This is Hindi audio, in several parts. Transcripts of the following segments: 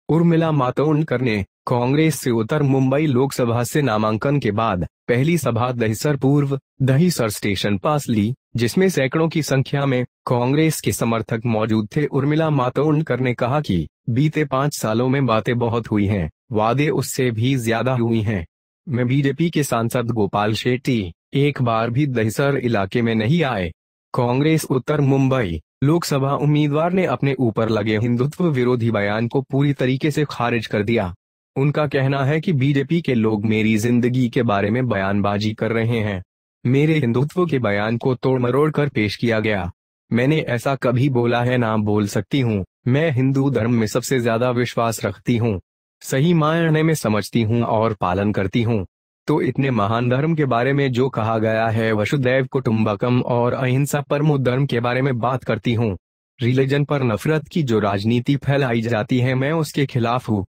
उर्मिला मातोंडकर ने कांग्रेस से उत्तर मुंबई लोकसभा से नामांकन के बाद पहली सभा दहिसर पूर्व दहिसर स्टेशन पास ली, जिसमें सैकड़ों की संख्या में कांग्रेस के समर्थक मौजूद थे। उर्मिला मातोंडकर ने कहा कि बीते 5 सालों में बातें बहुत हुई हैं, वादे उससे भी ज्यादा हुई हैं। मैं बीजेपी के सांसद गोपाल शेट्टी एक बार भी दहिसर इलाके में नहीं आए। कांग्रेस उत्तर मुंबई लोकसभा उम्मीदवार ने अपने ऊपर लगे हिंदुत्व विरोधी बयान को पूरी तरीके से खारिज कर दिया। उनका कहना है कि बीजेपी के लोग मेरी जिंदगी के बारे में बयानबाजी कर रहे हैं। मेरे हिंदुत्व के बयान को तोड़ मरोड़ कर पेश किया गया। मैंने ऐसा कभी बोला है ना बोल सकती हूँ। मैं हिंदू धर्म में सबसे ज्यादा विश्वास रखती हूँ, सही मायने में समझती हूँ और पालन करती हूँ। तो इतने महान धर्म के बारे में जो कहा गया है, वसुदैव कुटुंबकम और अहिंसा परमो धर्म के बारे में बात करती हूँ। रिलीजन पर नफरत की जो राजनीति फैलाई जाती है, मैं उसके खिलाफ हूँ।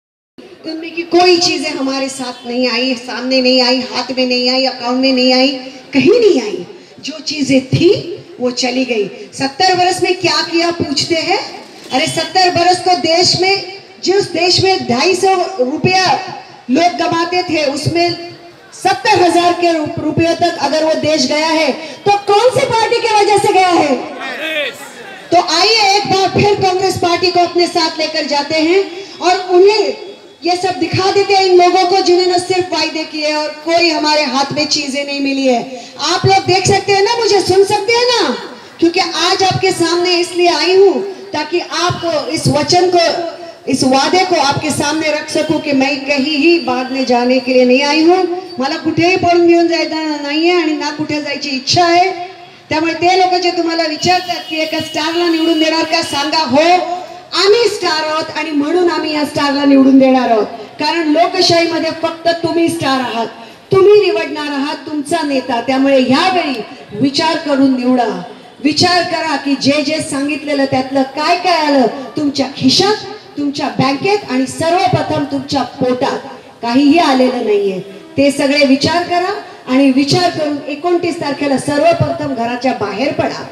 उनमें की कोई चीजें हमारे साथ नहीं आई, सामने नहीं आई, हाथ में नहीं आई, अकाउंट में नहीं आई, कहीं नहीं आई। जो चीजें थी वो चली गई। 70 बरस में क्या किया पूछते हैं? अरे 70 बरस तो देश में, जिस देश में 250 रुपया लोग गमाते थे, उसमें 70,000 के रुपयों तक अगर वो देश गया है तो कौन सी पार्टी की वजह से गया है? तो आइए एक बार फिर कांग्रेस पार्टी को अपने साथ लेकर जाते हैं और उन्हें ये सब दिखा देते हैं, इन लोगों को जिन्होंने सिर्फ वायदे किए और कोई हमारे हाथ में चीजें नहीं मिली है। आप लोग देख सकते हैं ना, मुझे सुन सकते हैं ना, क्योंकि आज आपके सामने इसलिए आई हूं ताकि आपको इस वचन को, इस वादे को आपके सामने रख सकूं कि मैं कहीं ही भागने जाने के लिए नहीं आई हूं। मला कुठेही पळून घेऊन जायचं नाहीये आणि ना कुठे जायची इच्छा आहे। त्यामुळे ते लोक जे तुम्हाला विचारतात की एका स्टारला निवडून देणार का, सांगा हो, आम्ही स्टार आहोत आणि म्हणून आम्ही या स्टारला निवडून देणार आहोत। कारण लोकशाहीमध्ये फक्त तुम्ही स्टार आहात, तुम्ही निवडणार आहात तुमचा नेता। त्यामुळे यावेळी विचार करून निवडा, विचार करा की जे जे सांगितलेलं त्यातलं काय काय आलं तुमच्या खिशात, तुमच्या बँकेत आणि सर्वप्रथम तुमच्या पोटात काहीही आलेलं नाहीये। ते सगळे विचार करा आणि विचार करून 29 तारखेला सर्वप्रथम घराच्या बाहेर पडा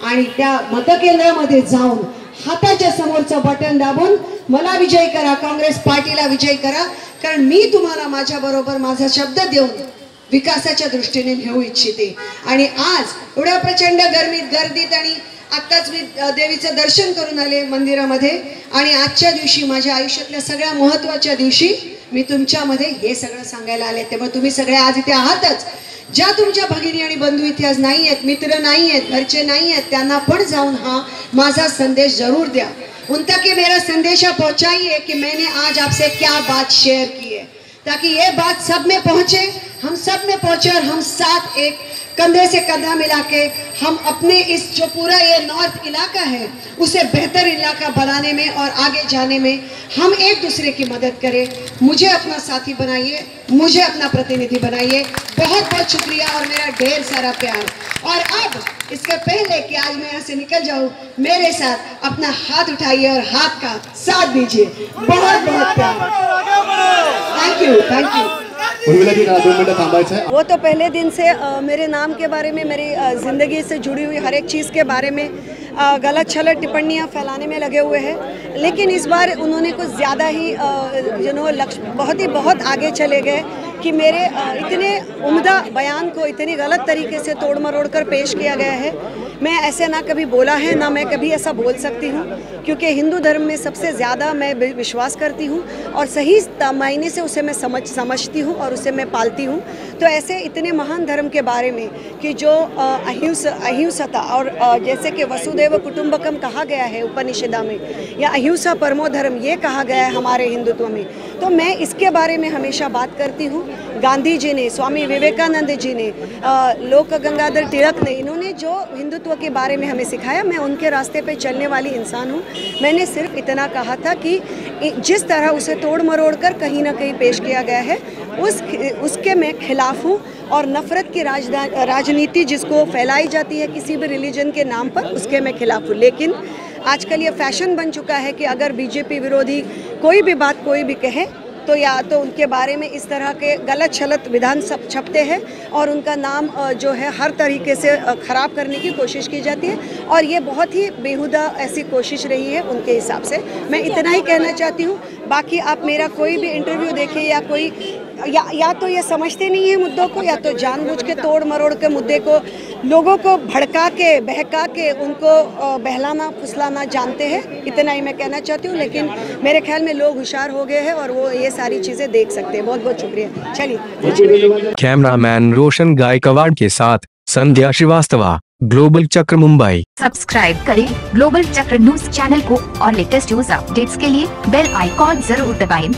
आणि त्या मतकेंद्रामध्ये जाऊन हाताच्या समोरचं बटन दाबून मला विजय करा, काँग्रेस पार्टीला विजय करा। कारण मी तुम्हाला माझ्या बरोबर माझा शब्द देऊन विकासाच्या दृष्टीने घेऊ इच्छिते। आणि आज एवढ्या प्रचंड गर्दीत आणि आत्ताच मी देवीचं दर्शन करून आले मंदिरामध्ये आणि आजच्या दिवशी माझ्या आयुष्यातल्या सगळ्या महत्त्वाच्या दिवशी मी तुमच्यामध्ये हे सगळं सांगायला आले। त्यामुळे तुम्ही सगळे आज इथे आहातच। ज्या तुमच्या भगिनी आणि बंधू इथे आज नाही आहेत, मित्र नाही आहेत, घरचे नहीं आहेत, त्यांना पण जाऊन हा माझा संदेश जरूर द्या। उन तक ये मेरा संदेशा पहुंचाइए कि मैंने आज आपसे क्या बात शेयर की है, ताकि ये बात सब में पहुंचे, हम सब में पहुंचे और हम साथ एक कंधे से कंधा मिला के हम अपने इस जो पूरा ये नॉर्थ इलाका है उसे बेहतर इलाका बनाने में और आगे जाने में हम एक दूसरे की मदद करें। मुझे अपना साथी बनाइए, मुझे अपना प्रतिनिधि बनाइए। बहुत बहुत शुक्रिया और मेरा ढेर सारा प्यार। और अब इसके पहले कि आज मैं यहाँ से निकल जाऊँ, मेरे साथ अपना हाथ उठाइए और हाथ का साथ दीजिए। बहुत बहुत प्यार। Thank you, thank you. Urmila ji 2 minute थांबायचं है। वो तो पहले दिन से मेरे नाम के बारे में, मेरी ज़िंदगी से जुड़ी हुई हर एक चीज़ के बारे में गलत छलत टिप्पणियाँ फैलाने में लगे हुए हैं। लेकिन इस बार उन्होंने कुछ ज़्यादा ही लक्ष्य बहुत आगे चले गए कि मेरे इतने उम्दा बयान को इतनी गलत तरीके से तोड़ मरोड़ कर पेश किया गया है। मैं ऐसे ना कभी बोला है, ना मैं कभी ऐसा बोल सकती हूँ, क्योंकि हिंदू धर्म में सबसे ज़्यादा मैं विश्वास करती हूँ और सही मायने से उसे मैं समझती हूँ और उसे मैं पालती हूँ। तो ऐसे इतने महान धर्म के बारे में कि जो अहिंसता और जैसे कि वसुदैव कुटुंबकम कहा गया है उपनिषदा में, या अहिंसा परमो धर्म ये कहा गया है हमारे हिंदुत्व में, तो मैं इसके बारे में हमेशा बात करती हूँ। गांधी जी ने, स्वामी विवेकानंद जी ने, लोक गंगाधर तिलक ने, इन्होंने जो हिंदुत्व के बारे में हमें सिखाया, मैं उनके रास्ते पे चलने वाली इंसान हूँ। मैंने सिर्फ इतना कहा था कि जिस तरह उसे तोड़ मरोड़ कर कहीं ना कहीं पेश किया गया है उसके मैं खिलाफ हूँ। और नफ़रत की राजनीति जिसको फैलाई जाती है किसी भी रिलीजन के नाम पर, उसके मैं खिलाफ हूँ। लेकिन आजकल ये फैशन बन चुका है कि अगर बीजेपी विरोधी कोई भी बात कोई भी कहे तो या तो उनके बारे में इस तरह के गलत छलत विधान सब छपते हैं और उनका नाम जो है हर तरीके से ख़राब करने की कोशिश की जाती है। और ये बहुत ही बेहुदा ऐसी कोशिश रही है उनके हिसाब से। मैं इतना ही कहना चाहती हूँ बाकी आप मेरा कोई भी इंटरव्यू देखें या कोई या तो ये समझते नहीं है मुद्दों को, या तो जानबूझ के तोड़ मरोड़ के मुद्दे को लोगों को भड़का के बहका के उनको बहलाना फुसलाना जानते हैं। इतना ही मैं कहना चाहती हूँ, लेकिन मेरे ख्याल में लोग होशियार हो गए हैं और वो ये सारी चीज़ें देख सकते हैं। बहुत बहुत शुक्रिया। चलिए। कैमरामैन रोशन गायकवाड़ के साथ संध्या श्रीवास्तव, ग्लोबल चक्र मुंबई। सब्सक्राइब करें ग्लोबल चक्र न्यूज चैनल को और लेटेस्ट न्यूज अपडेट्स के लिए बेल आइकॉन जरूर दबाएं।